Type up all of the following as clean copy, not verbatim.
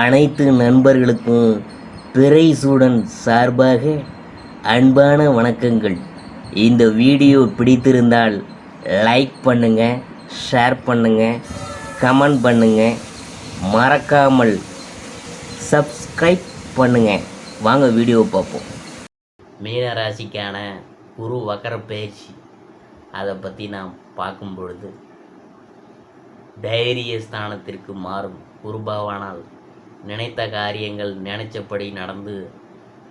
அனைத்து நண்பர்களுக்கும் பிறைசூடன் சார்பாக அன்பான வணக்கங்கள். இந்த வீடியோ பிடித்திருந்தால் லைக் பண்ணுங்கள், ஷேர் பண்ணுங்கள், கமெண்ட் பண்ணுங்கள், மறக்காமல் சப்ஸ்கிரைப் பண்ணுங்கள். வாங்க வீடியோ பார்ப்போம். மீன ராசிக்கான குரு வக்கர பயிற்சி அதை பற்றி நாம் பார்க்கும் பொழுது, தைரிய ஸ்தானத்திற்கு மாறும் குரு பகவானால் நினைத்த காரியங்கள் நினச்சபடி நடந்து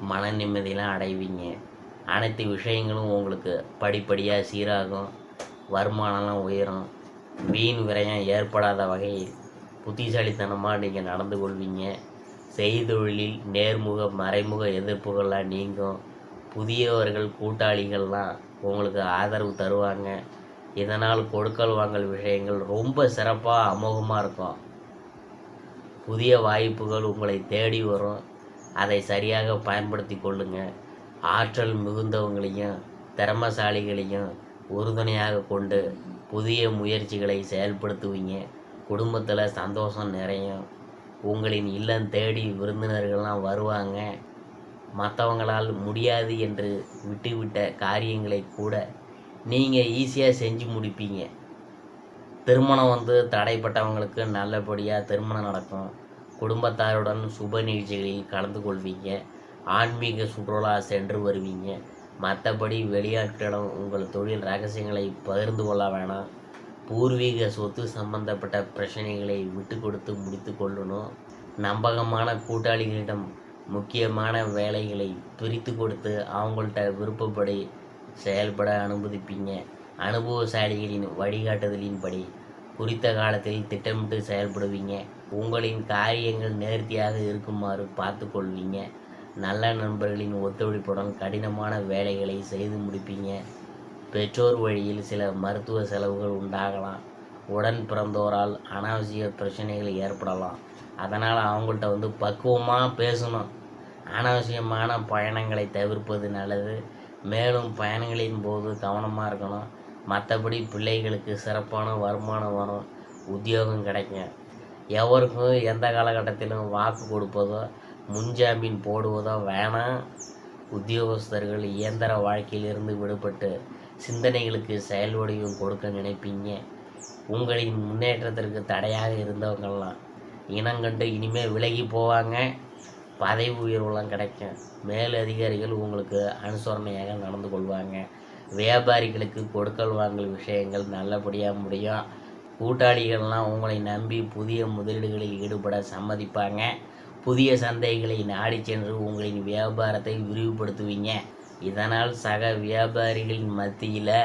மன நிம்மதியெலாம் அடைவீங்க. அனைத்து விஷயங்களும் உங்களுக்கு படிப்படியாக சீராகும். வருமானம்லாம் உயரும். வீண் விரயம் ஏற்படாத வகையில் புத்திசாலித்தனமாக நீங்கள் நடந்து கொள்வீங்க. செய்தொழிலில் நேர்முக மறைமுக எதிர்ப்புகள்லாம் நீங்கும். புதியவர்கள் கூட்டாளிகள்லாம் உங்களுக்கு ஆதரவு தருவாங்க. இதனால் கொடுக்கல் வாங்கல் விஷயங்கள் ரொம்ப சிறப்பாக அமோகமாக இருக்கும். புதிய வாய்ப்புகள் உங்களை தேடி வரும். அதை சரியாக பயன்படுத்தி கொள்ளுங்கள். ஆற்றல் மிகுந்தவங்களையும் திறமசாலிகளையும் உறுதுணையாக கொண்டு புதிய முயற்சிகளை செயல்படுத்துவீங்க. குடும்பத்தில் சந்தோஷம் நிறையும். உங்களின் இல்லம் தேடி விருந்தினர்கள்லாம் வருவாங்க. மற்றவங்களால் முடியாது என்று விட்டுவிட்ட காரியங்களை கூட நீங்கள் ஈஸியாக செஞ்சு முடிப்பீங்க. திருமணம் தடைப்பட்டவங்களுக்கு நல்லபடியாக திருமணம் நடக்கும். குடும்பத்தாருடன் சுப நிகழ்ச்சிகளில் கலந்து கொள்வீங்க. ஆன்மீக சுற்றுலா சென்று வருவீங்க. மற்றபடி வெளியாட்களிடம் உங்கள் தொழில் ரகசியங்களை பகிர்ந்து கொள்ள வேணாம். பூர்வீக சொத்து சம்பந்தப்பட்ட பிரச்சனைகளை விட்டு கொடுத்து முடித்து கொள்ளணும். நம்பகமான கூட்டாளிகளிடம் முக்கியமான வேலைகளை பிரித்து கொடுத்து அவங்கள்ட்ட விருப்பப்படி செயல்பட அனுமதிப்பீங்க. அனுபவசாலிகளின் வழிகாட்டுதலின்படி குறித்த காலத்தில் திட்டமிட்டு செயல்படுவீங்க. உங்களின் காரியங்கள் நேர்த்தியாக இருக்குமாறு பார்த்து கொள்வீங்க. நல்ல நண்பர்களின் ஒத்துழைப்புடன் கடினமான வேலைகளை செய்து முடிப்பீங்க. பெற்றோர் வழியில் சில மருத்துவ செலவுகள் உண்டாகலாம். உடன் பிறந்தோரால் அனாவசிய பிரச்சனைகள் ஏற்படலாம். அதனால் அவங்கள்ட்ட பக்குவமாக பேசணும். அனாவசியமான பயணங்களை தவிர்ப்பது நல்லது. மேலும் பயணங்களின் போது கவனமாக இருக்கணும். மற்றபடி பிள்ளைகளுக்கு சிறப்பான வருமானம் வரும். உத்தியோகம் கிடைக்கும். எவருக்கும் எந்த காலகட்டத்திலும் வாக்கு கொடுப்பதோ முன்ஜாமீன் போடுவதோ வேணாம். உத்தியோகஸ்தர்கள் இயந்திர வாழ்க்கையிலிருந்து விடுபட்டு சிந்தனைகளுக்கு செயல் வடிவம் கொடுக்க நினைப்பீங்க. உங்களின் முன்னேற்றத்திற்கு தடையாக இருந்தவங்கெல்லாம் இனங்கண்டு இனிமேல் விலகி போவாங்க. பதவி உயர்வுலாம் கிடைக்கும். மேல் அதிகாரிகள் உங்களுக்கு அனுசரணையாக நடந்து கொள்வாங்க. வியாபாரிகளுக்கு கொடுக்கல் வாங்கல் விஷயங்கள் நல்லபடியாக முடியும். கூட்டாளிகள்லாம் உங்களை நம்பி புதிய முதலீடுகளில் ஈடுபட சம்மதிப்பாங்க. புதிய சந்தைகளை நாடி சென்று உங்களின் வியாபாரத்தை விரிவுபடுத்துவீங்க. இதனால் சக வியாபாரிகளின் மத்தியில்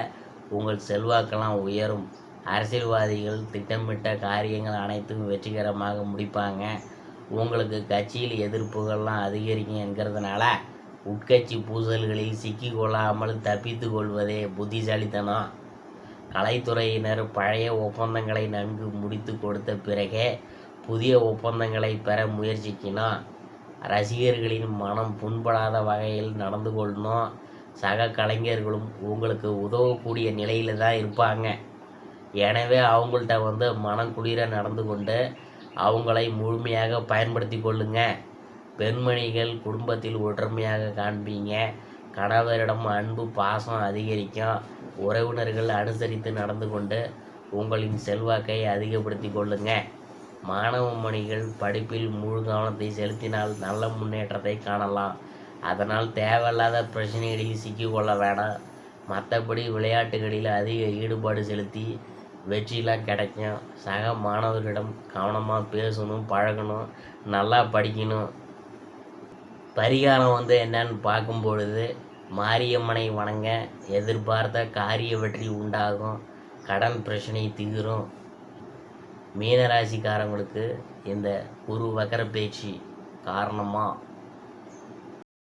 உங்கள் செல்வாக்கெல்லாம் உயரும். அரசியல்வாதிகள் திட்டமிட்ட காரியங்கள் அனைத்தும் வெற்றிகரமாக முடிப்பாங்க. உங்களுக்கு கட்சியில் எதிர்ப்புகள்லாம் அதிகரிக்கும் என்கிறதுனால உட்கட்சி பூசல்களில் சிக்கி கொள்ளாமல் தப்பித்து கொள்வதே புத்திசாலித்தனம். கலைத்துறையினர் பழைய ஒப்பந்தங்களை நன்கு முடித்து கொடுத்த பிறகே புதிய ஒப்பந்தங்களை பெற முயற்சிக்கணும். ரசிகர்களின் மனம் புண்படாத வகையில் நடந்து கொள்ளணும். சக கலைஞர்களும் உங்களுக்கு உதவக்கூடிய நிலையில் தான் இருப்பாங்க. எனவே அவங்கள்ட்ட மனம் குளிர நடந்து கொண்டு அவங்களை முழுமையாக பயன்படுத்தி கொள்ளுங்க. பெண்மணிகள் குடும்பத்தில் ஒற்றுமையாக காண்பீங்க. கணவரிடம் அன்பு பாசம் அதிகரிக்கும். உறவினர்கள் அனுசரித்து நடந்து கொண்டு உங்களின் செல்வாக்கை அதிகப்படுத்தி கொள்ளுங்க. மாணவ மணிகள் படிப்பில் முழு கவனத்தை செலுத்தினால் நல்ல முன்னேற்றத்தை காணலாம். அதனால் தேவையில்லாத பிரச்சனைகளில் சிக்கிக்கொள்ள வேணாம். மற்றபடி விளையாட்டுகளில் அதிக ஈடுபாடு செலுத்தி வெற்றிலாம் கிடைக்கும். சக மாணவர்களிடம் கவனமாக பேசணும், பழகணும், நல்லா படிக்கணும். பரிகாரம் என்னன்னு பார்க்கும் பொழுது, மாரியம்மனை வணங்க. எதிர்பார்த்த காரிய வெற்றி உண்டாகும். கடன் பிரச்சனை தீரும். மீனராசிக்காரங்களுக்கு இந்த குரு வக்கர பயிற்சி காரணமாக